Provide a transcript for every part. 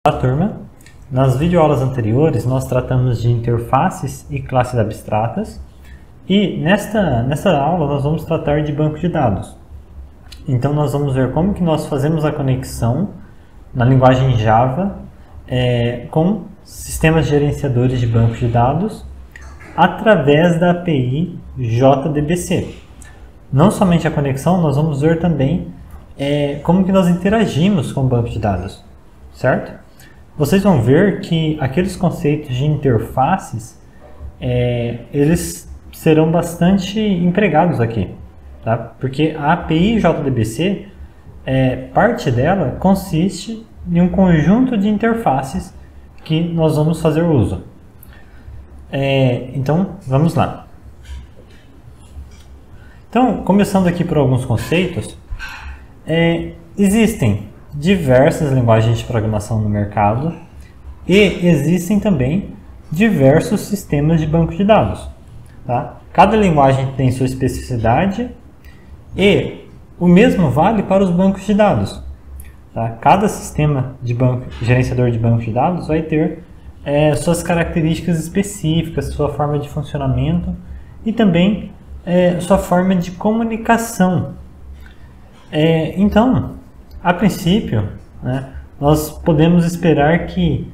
Olá, turma! Nas videoaulas anteriores, nós tratamos de interfaces e classes abstratas e nesta aula nós vamos tratar de banco de dados. Então, nós vamos ver como que nós fazemos a conexão na linguagem Java com sistemas gerenciadores de banco de dados através da API JDBC. Não somente a conexão, nós vamos ver também como que nós interagimos com o banco de dados, certo? Vocês vão ver que aqueles conceitos de interfaces, eles serão bastante empregados aqui, tá? Porque a API JDBC, parte dela consiste em um conjunto de interfaces que nós vamos fazer uso. Então, vamos lá. Então, começando aqui por alguns conceitos, existem diversas linguagens de programação no mercado e existem também diversos sistemas de banco de dados. Tá? Cada linguagem tem sua especificidade e o mesmo vale para os bancos de dados. Tá? Cada sistema de gerenciador de banco de dados vai ter suas características específicas, sua forma de funcionamento e também sua forma de comunicação. Então, a princípio, nós podemos esperar que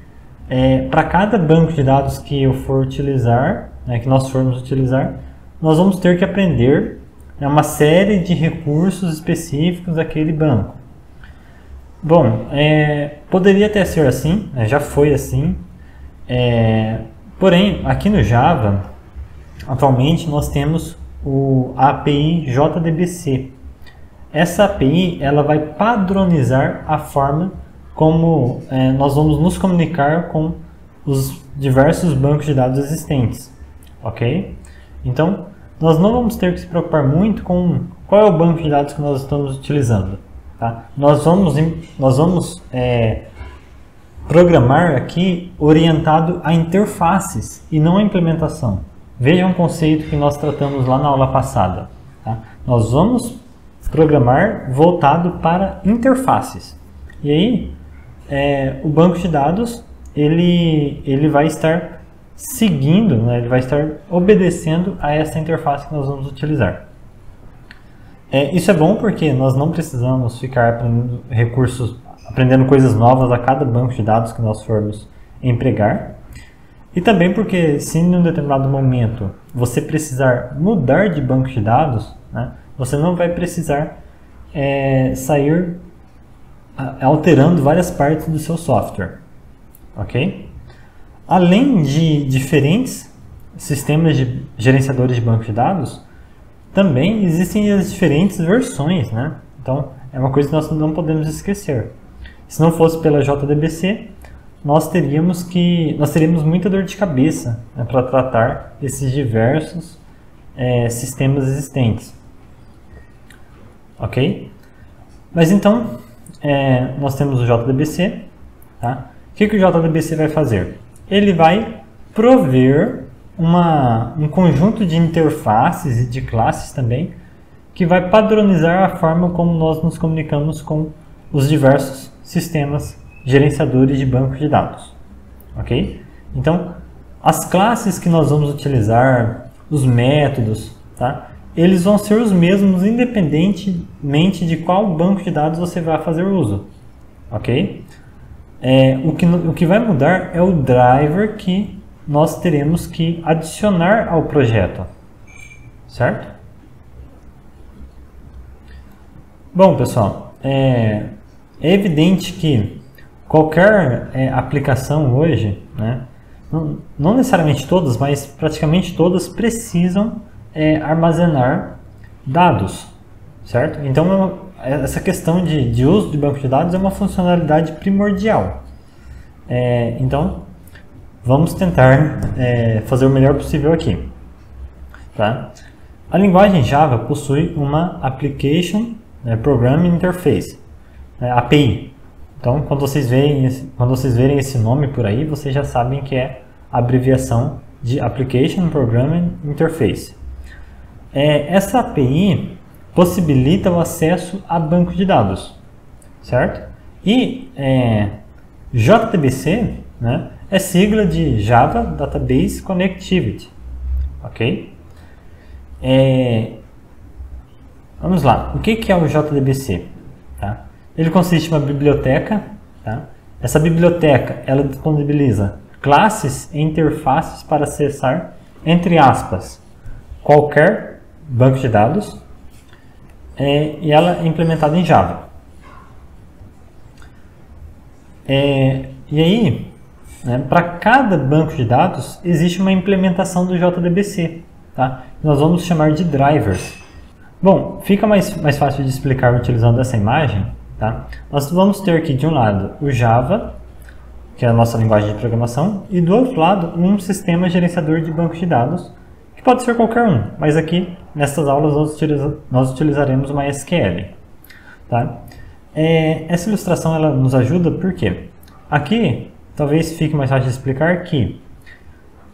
para cada banco de dados que eu for utilizar, que nós formos utilizar, nós vamos ter que aprender uma série de recursos específicos daquele banco. Bom, poderia até ser assim, já foi assim, porém, aqui no Java, atualmente nós temos a API JDBC. Essa API ela vai padronizar a forma como nós vamos nos comunicar com os diversos bancos de dados existentes, ok? Então, nós não vamos ter que se preocupar muito com qual é o banco de dados que nós estamos utilizando. Tá? Nós vamos programar aqui orientado a interfaces e não a implementação. Veja um conceito que nós tratamos lá na aula passada. Tá? Nós vamos programar voltado para interfaces. E aí, o banco de dados ele vai estar seguindo, ele vai estar obedecendo a essa interface que nós vamos utilizar. Isso é bom porque nós não precisamos ficar aprendendo coisas novas a cada banco de dados que nós formos empregar. E também porque se em um determinado momento você precisar mudar de banco de dados, você não vai precisar sair alterando várias partes do seu software, ok? Além de diferentes sistemas de gerenciadores de banco de dados, também existem as diferentes versões, Então, é uma coisa que nós não podemos esquecer. Se não fosse pela JDBC, nós teríamos muita dor de cabeça para tratar esses diversos sistemas existentes. Ok? Mas então, nós temos o JDBC. Tá? O que o JDBC vai fazer? Ele vai prover um conjunto de interfaces e de classes também, que vai padronizar a forma como nós nos comunicamos com os diversos sistemas gerenciadores de banco de dados. Ok? Então, as classes que nós vamos utilizar, os métodos, tá? Eles vão ser os mesmos independentemente de qual banco de dados você vai fazer uso. Ok? O que vai mudar é o driver que nós teremos que adicionar ao projeto. Certo? Bom, pessoal, é evidente que qualquer aplicação hoje, não necessariamente todas, mas praticamente todas precisam armazenar dados, certo? Então, essa questão de uso de banco de dados é uma funcionalidade primordial. Então, vamos tentar fazer o melhor possível aqui. Tá? A linguagem Java possui uma Application Programming Interface, API. Então, quando vocês verem esse nome por aí, vocês já sabem que é a abreviação de Application Programming Interface. Essa API possibilita o acesso a banco de dados, certo? E JDBC, né, é sigla de Java Database Connectivity, ok? Vamos lá, o que é o JDBC? Tá? Ele consiste em uma biblioteca, tá? Essa biblioteca ela disponibiliza classes e interfaces para acessar, entre aspas, qualquer banco de dados, e ela é implementada em Java. E aí, né, para cada banco de dados, existe uma implementação do JDBC, tá? Nós vamos chamar de drivers. Bom, fica mais fácil de explicar utilizando essa imagem, tá? Nós vamos ter aqui de um lado o Java, que é a nossa linguagem de programação, e do outro lado um sistema gerenciador de banco de dados, que pode ser qualquer um, mas aqui nessas aulas nós utilizaremos uma SQL. Tá? Essa ilustração ela nos ajuda porque aqui talvez fique mais fácil de explicar que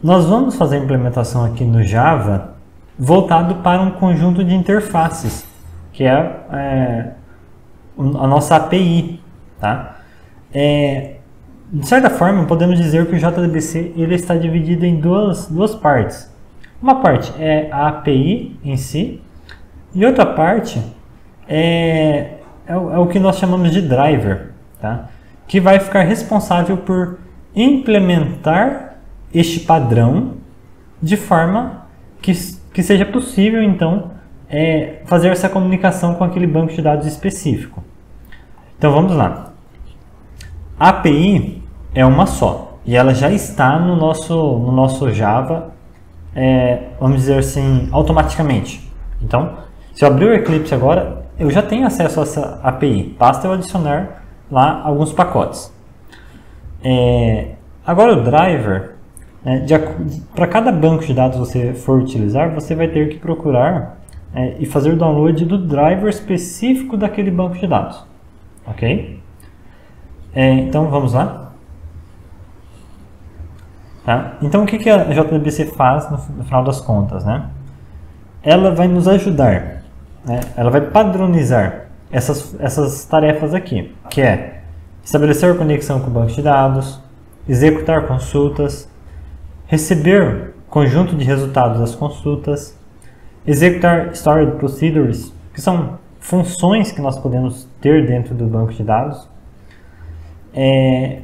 nós vamos fazer a implementação aqui no Java voltado para um conjunto de interfaces, que é a nossa API. Tá? De certa forma, podemos dizer que o JDBC ele está dividido em duas partes. Uma parte é a API em si, e outra parte é o que nós chamamos de driver, tá? Que vai ficar responsável por implementar este padrão de forma que seja possível, então, fazer essa comunicação com aquele banco de dados específico. Então, vamos lá. A API é uma só, e ela já está no nosso Java, vamos dizer assim, automaticamente. Então, se eu abrir o Eclipse agora, eu já tenho acesso a essa API, basta eu adicionar lá alguns pacotes. Agora o driver, para cada banco de dados que você for utilizar, você vai ter que procurar e fazer o download do driver específico daquele banco de dados. Ok? Então vamos lá. Tá? Então o que a JDBC faz no final das contas? Né? Ela vai nos ajudar, né? Ela vai padronizar essas tarefas aqui, que é estabelecer conexão com o banco de dados, executar consultas, receber conjunto de resultados das consultas, executar stored procedures, que são funções que nós podemos ter dentro do banco de dados.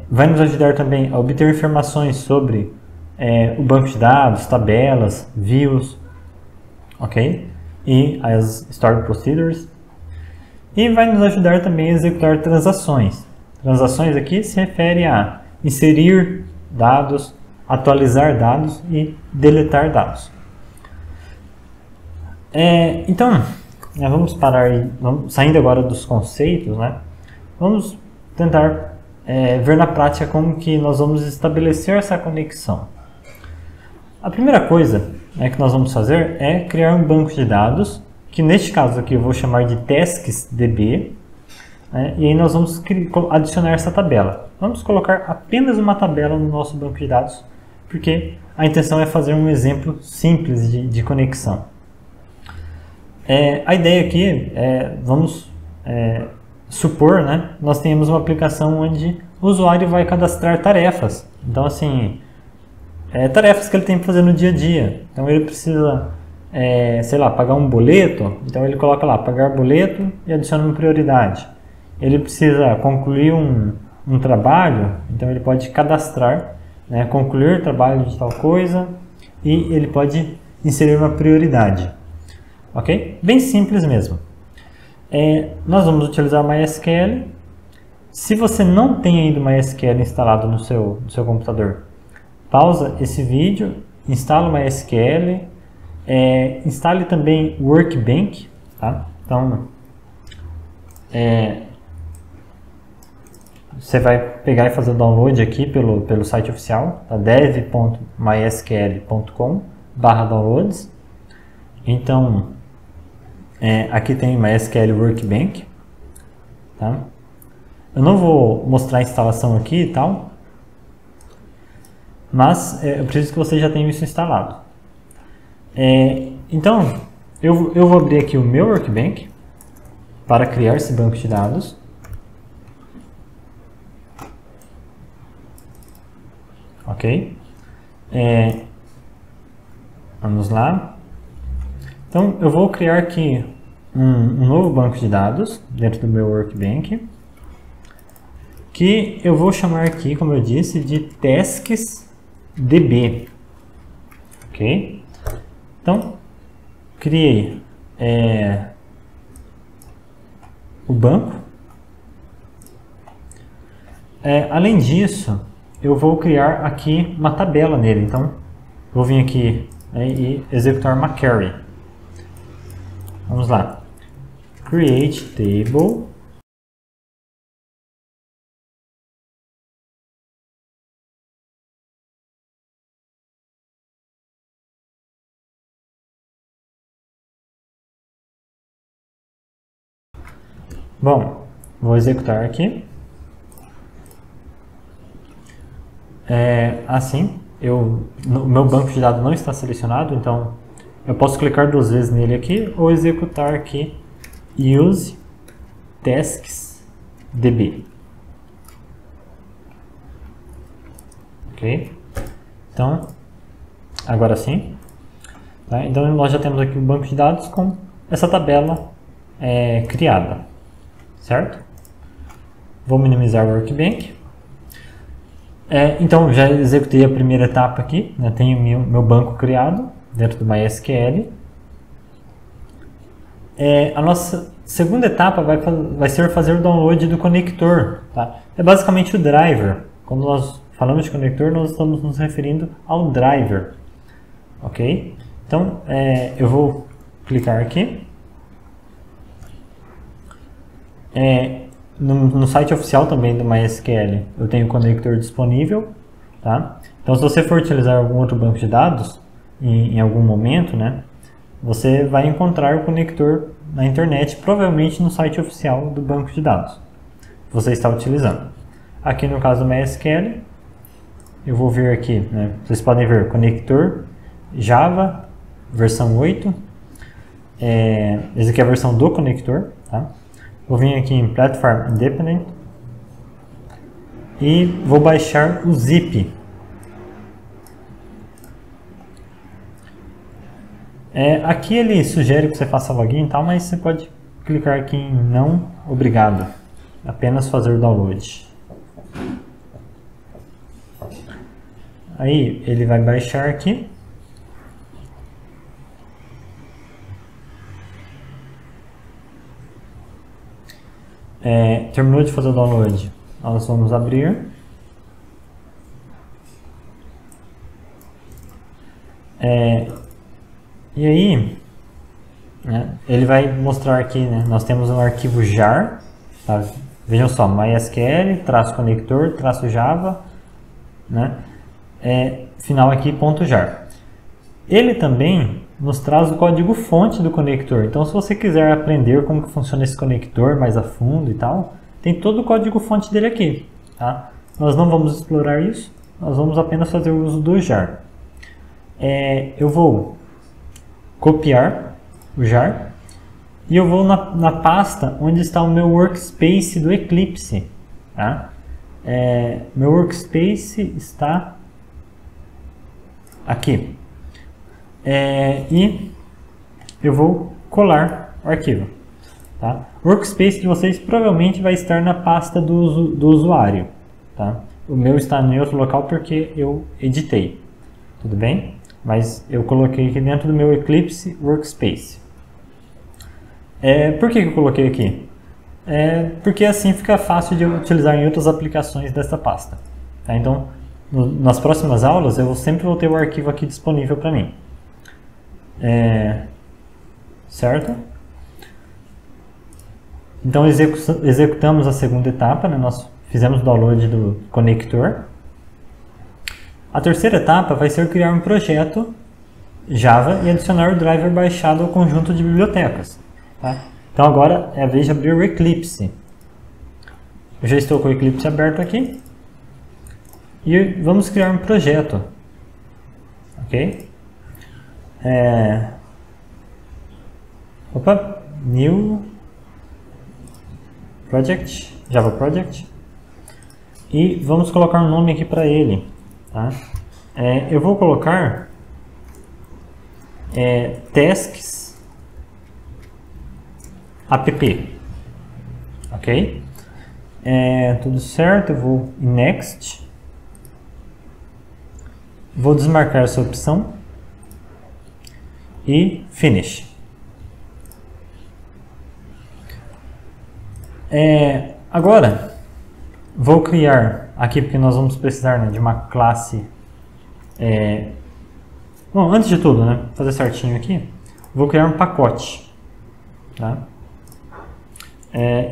Vai nos ajudar também a obter informações sobre o banco de dados, tabelas, views, ok? E as stored procedures. E vai nos ajudar também a executar transações. Transações aqui se refere a inserir dados, atualizar dados e deletar dados. Então, vamos parar, saindo agora dos conceitos, né? Vamos tentar ver na prática como que nós vamos estabelecer essa conexão. A primeira coisa que nós vamos fazer é criar um banco de dados, que neste caso aqui eu vou chamar de TasksDB, e aí nós vamos adicionar essa tabela. Vamos colocar apenas uma tabela no nosso banco de dados, porque a intenção é fazer um exemplo simples de conexão. A ideia aqui vamos supor, né, nós temos uma aplicação onde o usuário vai cadastrar tarefas. Então, assim, tarefas que ele tem que fazer no dia a dia. Então, ele precisa, sei lá, pagar um boleto. Então, ele coloca lá, pagar boleto e adiciona uma prioridade. Ele precisa concluir um trabalho. Então, ele pode cadastrar, né, concluir trabalho de tal coisa e ele pode inserir uma prioridade. Ok? Bem simples mesmo. Nós vamos utilizar o MySQL. Se você não tem ainda o MySQL instalado no seu computador, pausa esse vídeo, instala o MySQL, instale também o Workbench. Tá? Então, você vai pegar e fazer o download aqui pelo site oficial, tá? dev.mysql.com/downloads. Então, aqui tem MySQL Workbench. Tá? Eu não vou mostrar a instalação aqui e tal, mas eu preciso que você já tenha isso instalado. Então, eu vou abrir aqui o meu Workbench para criar esse banco de dados. ok? Vamos lá. Então, eu vou criar aqui um novo banco de dados dentro do meu Workbench, que eu vou chamar aqui, como eu disse, de TasksDB, ok? Então, criei o banco. Além disso, eu vou criar aqui uma tabela nele. Então, vou vir aqui e executar uma query. Vamos lá. Create table. Bom, vou executar aqui. Assim, o meu banco de dados não está selecionado, então eu posso clicar 2 vezes nele aqui ou executar aqui use tasks.db. Ok? Então, agora sim. Tá? Então nós já temos aqui o banco de dados com essa tabela criada, certo? Vou minimizar o Workbench. Então já executei a primeira etapa aqui, né? Tenho meu banco criado dentro do MySQL. A nossa segunda etapa vai ser fazer o download do conector. Tá? É basicamente o driver. Quando nós falamos de conector, nós estamos nos referindo ao driver. Ok? Então, eu vou clicar aqui. No site oficial também do MySQL, eu tenho o conector disponível. Tá? Então, se você for utilizar algum outro banco de dados, em algum momento, né, você vai encontrar o conector na internet, provavelmente no site oficial do banco de dados que você está utilizando. Aqui no caso do MySQL, eu vou ver aqui, né, vocês podem ver conector Java versão 8. Essa aqui é a versão do conector. Tá? Vou vir aqui em Platform Independent e vou baixar o zip. Aqui ele sugere que você faça login e tal, mas você pode clicar aqui em não, obrigado, apenas fazer o download. Aí ele vai baixar aqui. Terminou de fazer o download, nós vamos abrir. E aí, né, ele vai mostrar aqui, né, nós temos um arquivo jar, tá? Vejam só, MySQL, -conector, -java, né, final aqui, .jar. Ele também nos traz o código fonte do conector. Então, se você quiser aprender como que funciona esse conector mais a fundo e tal, tem todo o código fonte dele aqui. Tá? Nós não vamos explorar isso, nós vamos apenas fazer o uso do jar. Eu vou copiar o jar e eu vou na pasta onde está o meu workspace do Eclipse. Tá? Meu workspace está aqui. E eu vou colar o arquivo. Tá? O workspace de vocês provavelmente vai estar na pasta do usuário. Tá? O meu está em outro local porque eu editei. Tudo bem? Mas eu coloquei aqui dentro do meu Eclipse Workspace. Por que eu coloquei aqui? Porque assim fica fácil de utilizar em outras aplicações dessa pasta. Tá? Então, nas próximas aulas, eu sempre vou ter o arquivo aqui disponível para mim. Certo? Então executamos a segunda etapa, né? Nós fizemos o download do conector. A terceira etapa vai ser criar um projeto Java e adicionar o driver baixado ao conjunto de bibliotecas. Tá? Então agora é a vez de abrir o Eclipse. Eu já estou com o Eclipse aberto aqui. E vamos criar um projeto. Ok? New Project, Java Project. E vamos colocar um nome aqui para ele. tá? Eu vou colocar tasks app, ok? Tudo certo, eu vou em next, vou desmarcar essa opção e finish. Agora vou criar aqui, porque nós vamos precisar, né, de uma classe. Bom, antes de tudo, né, fazer certinho aqui, vou criar um pacote, tá?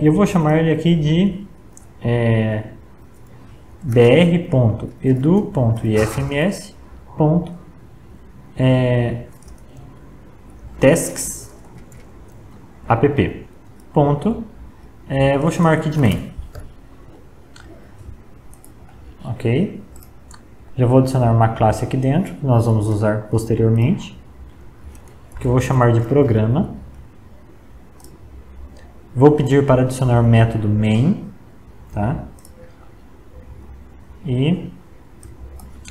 Eu vou chamar ele aqui de br.edu.ifms.tasks app. Vou chamar aqui de main. Ok. Já vou adicionar uma classe aqui dentro, que nós vamos usar posteriormente, que eu vou chamar de programa. Vou pedir para adicionar o método main, tá? E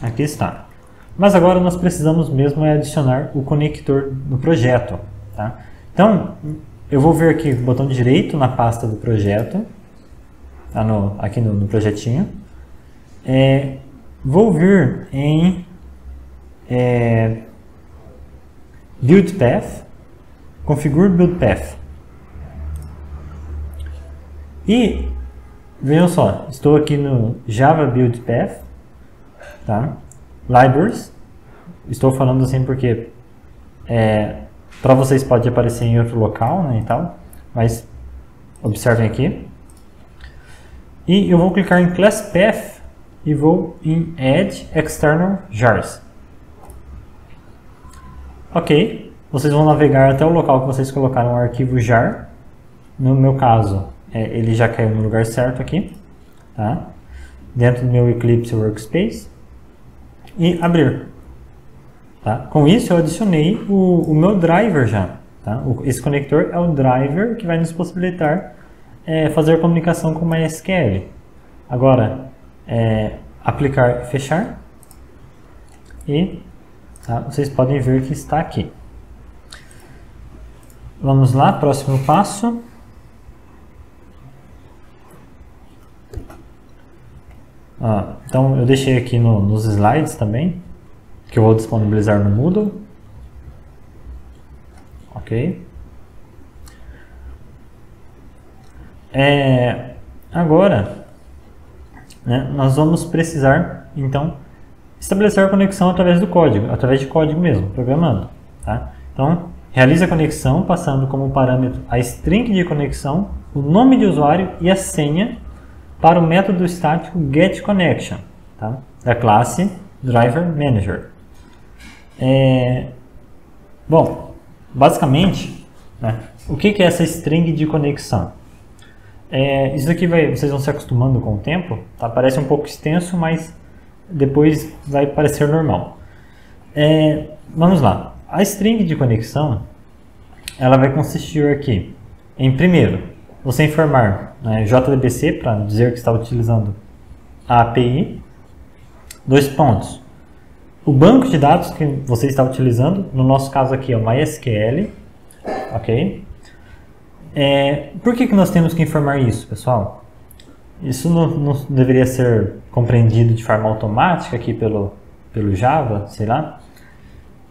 aqui está. Mas agora nós precisamos mesmo adicionar o conector no projeto, tá? Então, eu vou vir aqui o botão direito na pasta do projeto, tá? Aqui no projetinho. Vou vir em Build Path, Configure Build Path. E vejam só, estou aqui no Java Build Path, tá? Libraries. Estou falando assim porque para vocês pode aparecer em outro local, né, e tal, mas observem aqui. E eu vou clicar em Class Path e vou em Add External Jars. Ok, vocês vão navegar até o local que vocês colocaram o arquivo jar. No meu caso, ele já caiu no lugar certo aqui, tá? Dentro do meu Eclipse Workspace, e abrir. Tá? Com isso eu adicionei o meu driver já. Tá? Esse conector é o driver que vai nos possibilitar fazer comunicação com MySQL. Agora, aplicar e fechar, e tá? Vocês podem ver que está aqui. Vamos lá, próximo passo. Então eu deixei aqui nos slides também, que eu vou disponibilizar no Moodle. Ok. Agora, né, nós vamos precisar, então, estabelecer a conexão através do código, através de código mesmo, programando. Tá? Então, realize a conexão passando como parâmetro a string de conexão, o nome de usuário e a senha para o método estático getConnection, tá? Da classe DriverManager. Bom, basicamente, né, o que é essa string de conexão? Isso aqui vocês vão se acostumando com o tempo, tá? Parece um pouco extenso, mas depois vai parecer normal. Vamos lá. A string de conexão, ela vai consistir aqui em, primeiro, você informar, né, JDBC para dizer que está utilizando a API. 2 pontos. O banco de dados que você está utilizando, no nosso caso aqui é o MySQL. Ok? Por que nós temos que informar isso, pessoal? Isso não deveria ser compreendido de forma automática aqui pelo Java, sei lá?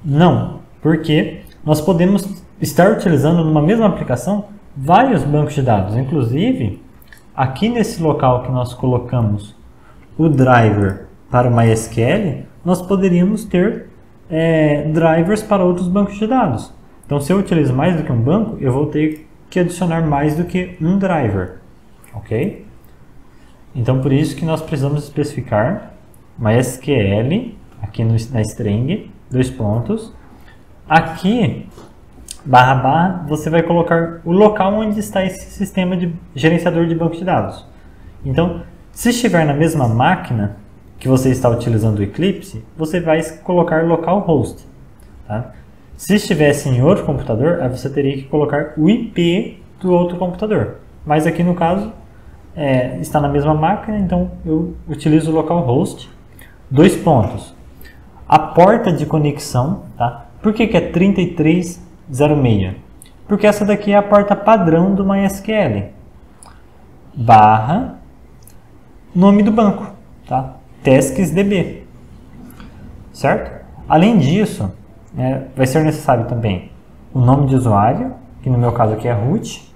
Não, porque nós podemos estar utilizando numa mesma aplicação vários bancos de dados. Inclusive, aqui nesse local que nós colocamos o driver para o MySQL, nós poderíamos ter drivers para outros bancos de dados. Então, se eu utilizo mais do que um banco, eu vou ter que adicionar mais do que um driver. Ok? Então, por isso que nós precisamos especificar MySQL, aqui na string, 2 pontos. Aqui, // você vai colocar o local onde está esse sistema de gerenciador de banco de dados. Então, se estiver na mesma máquina que você está utilizando o Eclipse, você vai colocar localhost. Tá? Se estivesse em outro computador, aí você teria que colocar o IP do outro computador. Mas aqui no caso, está na mesma máquina, então eu utilizo o localhost dois pontos. A porta de conexão, tá? Por que é 3306? Porque essa daqui é a porta padrão do MySQL. Barra nome do banco, tá? TasksDB, certo? Além disso, vai ser necessário também o nome de usuário, que no meu caso aqui é root,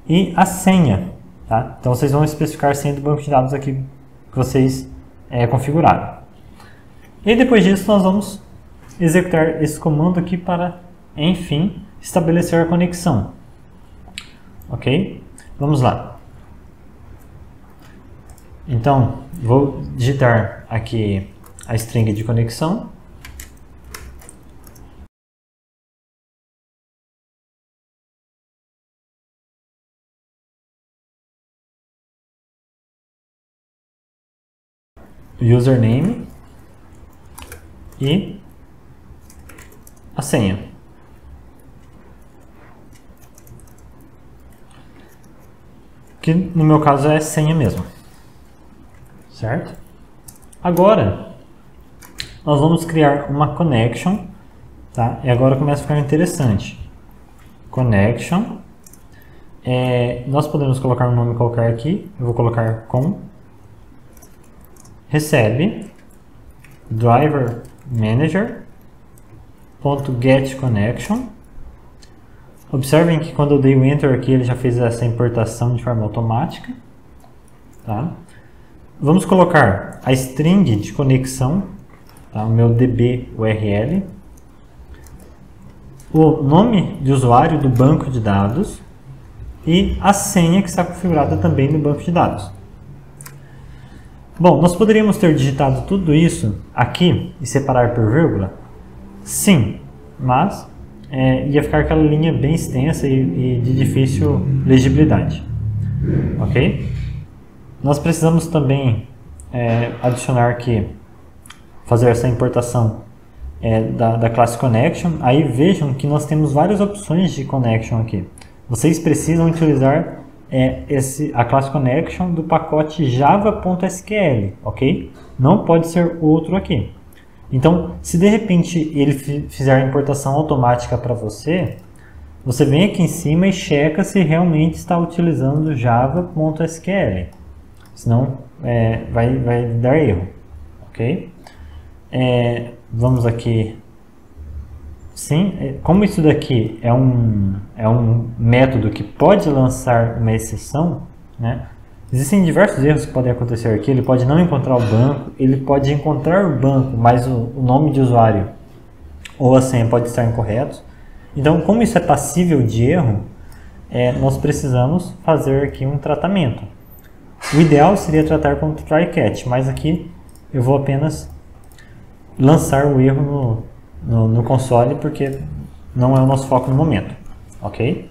e a senha, tá? Então vocês vão especificar a senha do banco de dados aqui que vocês configuraram. E depois disso nós vamos executar esse comando aqui para, enfim, estabelecer a conexão. Ok? Vamos lá. Então, vou digitar aqui a string de conexão. Username e a senha. Que no meu caso é senha mesmo. Certo? Agora nós vamos criar uma connection, tá? E agora começa a ficar interessante. Connection. Nós podemos colocar um nome qualquer aqui. Eu vou colocar com recebe driver manager.getConnection. Observem que quando eu dei o enter aqui, ele já fez essa importação de forma automática, tá? Vamos colocar a string de conexão, tá? O meu DB URL, o nome de usuário do banco de dados e a senha que está configurada também no banco de dados. Bom, nós poderíamos ter digitado tudo isso aqui e separar por vírgula? Sim, mas ia ficar aquela linha bem extensa e de difícil legibilidade. Ok? Nós precisamos também adicionar aqui, fazer essa importação da classe Connection. Aí vejam que nós temos várias opções de Connection aqui. Vocês precisam utilizar a classe Connection do pacote java.sql, ok? Não pode ser outro aqui. Então, se de repente ele fizer a importação automática para você, você vem aqui em cima e checa se realmente está utilizando java.sql. Senão vai dar erro, ok? Vamos aqui. Sim, como isso daqui é um método que pode lançar uma exceção, né? Existem diversos erros que podem acontecer aqui. Ele pode não encontrar o banco, ele pode encontrar o banco, mas o nome de usuário ou a senha pode estar incorretos. Então, como isso é passível de erro, nós precisamos fazer aqui um tratamento. O ideal seria tratar com try-catch, mas aqui eu vou apenas lançar o erro no console, porque não é o nosso foco no momento, ok?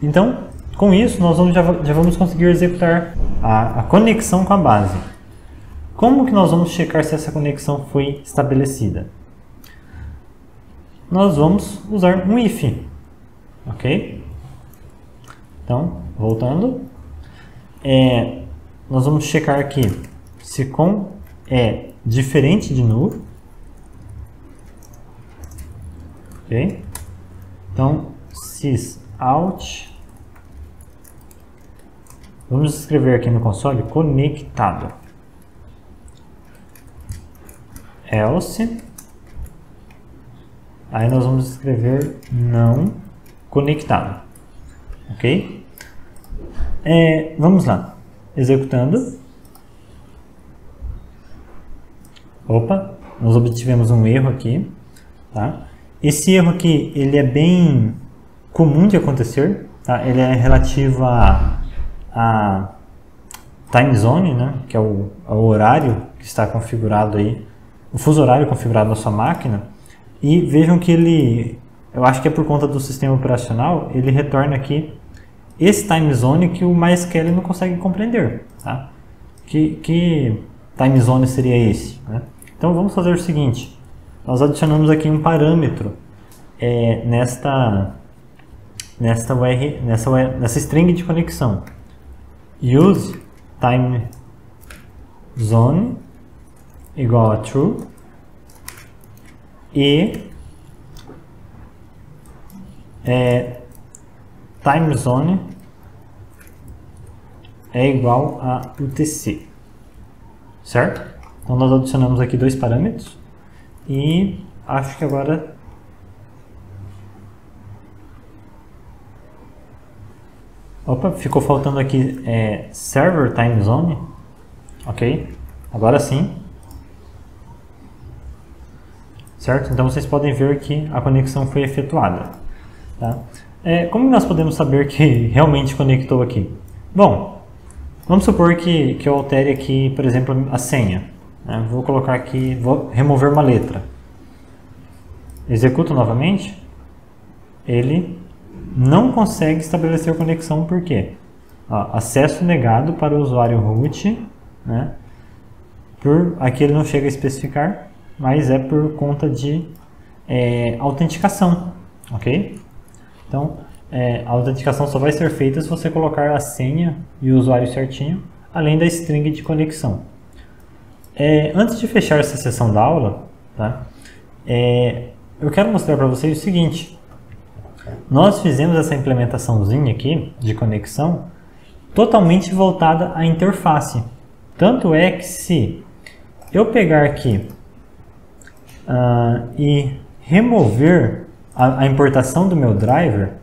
Então, com isso, nós já vamos conseguir executar a conexão com a base. Como que nós vamos checar se essa conexão foi estabelecida? Nós vamos usar um if, ok? Então, voltando, nós vamos checar aqui se com é diferente de null. Ok? Então, sysout, vamos escrever aqui no console conectado, else, aí nós vamos escrever não conectado, ok? Vamos lá, executando. Opa, nós obtivemos um erro aqui, tá? Esse erro aqui, ele é bem comum de acontecer, tá? Ele é relativo a time zone, né? Que é o horário que está configurado aí, o fuso horário configurado na sua máquina. E vejam que eu acho que é por conta do sistema operacional, ele retorna aqui esse time zone que o MySQL não consegue compreender, tá? Que time zone seria esse, né? Então vamos fazer o seguinte. Nós adicionamos aqui um parâmetro nessa string de conexão. Use time zone igual a true e time zone é igual a UTC, certo? Então nós adicionamos aqui dois parâmetros e acho que agora ficou faltando aqui server time zone, ok? Agora sim, certo? Então vocês podem ver que a conexão foi efetuada, tá? Como nós podemos saber que realmente conectou aqui? Bom, vamos supor que eu altere aqui, por exemplo, a senha, né? Vou colocar aqui, vou remover uma letra. Executo novamente, ele não consegue estabelecer conexão, por quê? Acesso negado para o usuário root, né? Aqui ele não chega a especificar, mas é por conta de autenticação, ok? Então, a autenticação só vai ser feita se você colocar a senha e o usuário certinho, além da string de conexão. Antes de fechar essa sessão da aula, tá? Eu quero mostrar para vocês o seguinte. Nós fizemos essa implementaçãozinha aqui de conexão totalmente voltada à interface. Tanto é que se eu pegar aqui e remover a importação do meu driver,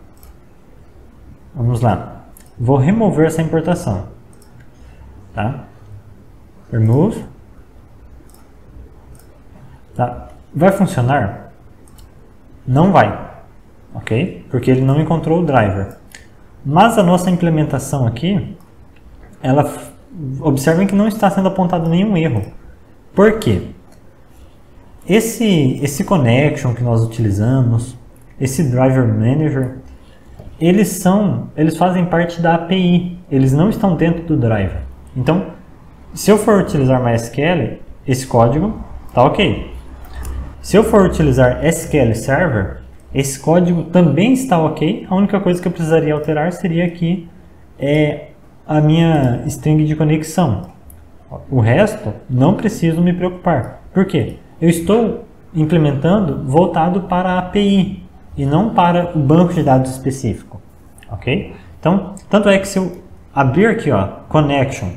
vamos lá, vou remover essa importação, tá? Remove, tá? Vai funcionar? Não vai. Ok? Porque ele não encontrou o driver. Mas a nossa implementação aqui, observem que não está sendo apontado nenhum erro. Por quê? Esse connection que nós utilizamos, esse driver manager, eles fazem parte da API. Eles não estão dentro do driver. Então, se eu for utilizar MySQL, esse código está ok. Se eu for utilizar SQL Server, esse código também está ok. A única coisa que eu precisaria alterar seria aqui a minha string de conexão. O resto, não preciso me preocupar. Por quê? Eu estou implementando voltado para a API e não para o banco de dados específico. Ok? Então, tanto é que se eu abrir aqui, connection,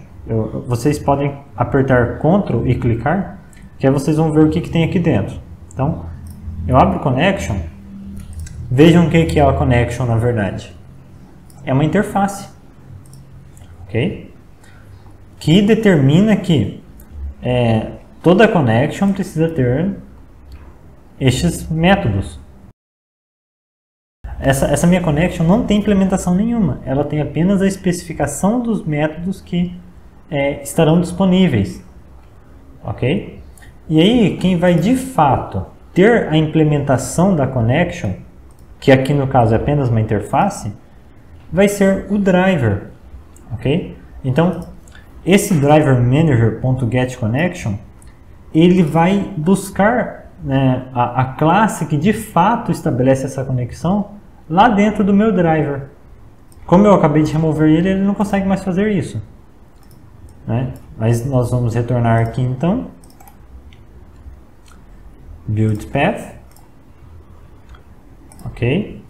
vocês podem apertar Ctrl e clicar, que aí vocês vão ver o que tem aqui dentro. Então, eu abro connection. Vejam o que é a connection na verdade. É uma interface, ok? Que determina que toda connection precisa ter estes métodos. Essa minha connection não tem implementação nenhuma. Ela tem apenas a especificação dos métodos que estarão disponíveis, ok? E aí quem vai de fato ter a implementação da connection, que aqui no caso é apenas uma interface, vai ser o driver, ok? Então, esse driver manager.getConnection, ele vai buscar, né, a classe que de fato estabelece essa conexão lá dentro do meu driver. Como eu acabei de remover ele, ele não consegue mais fazer isso, né? Mas nós vamos retornar aqui então, build path. Ok?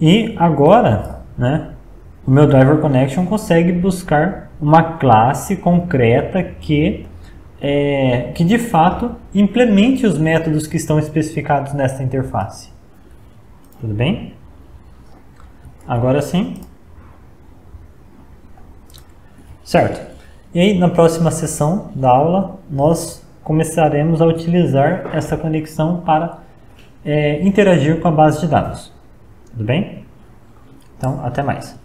E agora, né, o meu driver connection consegue buscar uma classe concreta que de fato implemente os métodos que estão especificados nesta interface. Tudo bem? Agora sim. Certo. E aí, na próxima sessão da aula, nós começaremos a utilizar essa conexão para interagir com a base de dados. Tudo bem? Então, até mais.